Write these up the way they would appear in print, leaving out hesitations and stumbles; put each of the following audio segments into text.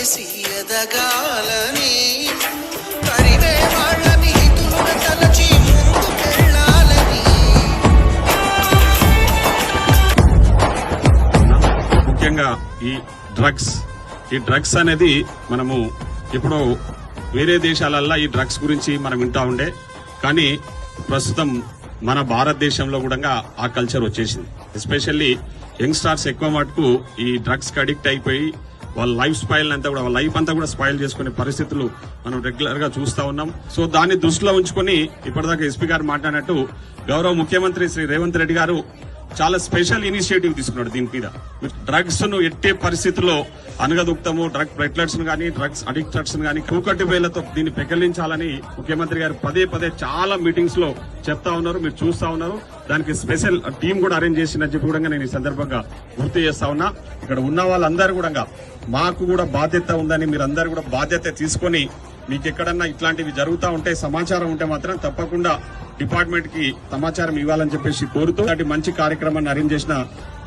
చేసి ఎదగాలని పరివే వాళ్ళని హితులుగా తలచి ముందుకెళ్ళాలని. ముఖ్యంగా ఈ డ్రగ్స్ అనేది మనము ఇప్పుడు వేరే దేశాలల్లో ఈ డ్రగ్స్ గురించి మనం వింటా ఉండే, కానీ ప్రస్తుతం మన భారతదేశంలో కూడా ఆ కల్చర్ వచ్చేసింది. ఎస్పెషల్లీ యంగ్స్టార్స్ ఎక్కువ మటుకు ఈ డ్రగ్స్ కి అడిక్ట్ అయిపోయి వాళ్ళ లైఫ్ స్టైల్ అంతా కూడా, వాళ్ళ లైఫ్ అంతా కూడా స్పాయిల్ చేసుకునే పరిస్థితులు మనం రెగ్యులర్ గా చూస్తా ఉన్నాం. సో దాన్ని దృష్టిలో ఉంచుకొని ఇప్పటిదాకా ఎస్పీ గారు మాట్లాడినట్టు గౌరవ ముఖ్యమంత్రి శ్రీ రేవంత్ రెడ్డి గారు చాలా స్పెషల్ ఇనిషియేటివ్ తీసుకున్నాడు. దీని మీద డ్రగ్స్ ను ఎట్టే పరిస్థితుల్లో అనగదొక్తాము, డ్రగ్ పెట్లర్స్ గానీ డ్రగ్స్ అడిక్టర్స్ గానీ కూకటి వేలతో దీన్ని పెకలించాలని ముఖ్యమంత్రి గారు పదే చాలా మీటింగ్స్ లో చెప్తా ఉన్నారు. మీరు చూస్తా ఉన్నారు. దానికి స్పెషల్ టీం కూడా అరేంజ్ చేసిందని చెప్పి కూడా నేను ఈ సందర్భంగా గుర్తు చేస్తా ఉన్నా. ఇక్కడ ఉన్న వాళ్ళందరూ కూడా మాకు కూడా బాధ్యత ఉందని, మీరందరూ కూడా బాధ్యత తీసుకొని మీకు ఎక్కడన్నా ఇట్లాంటివి జరుగుతూ ఉంటే సమాచారం ఉంటే మాత్రం తప్పకుండా డిపార్ట్మెంట్ కి సమాచారం ఇవ్వాలని చెప్పేసి కోరుతూ ఇలాంటి మంచి కార్యక్రమాన్ని అరేంజ్ చేసిన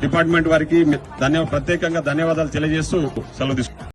డిపార్ట్మెంట్ వారికి ప్రత్యేకంగా ధన్యవాదాలు తెలియజేస్తూ సెలవు తీసుకుంటున్నాను.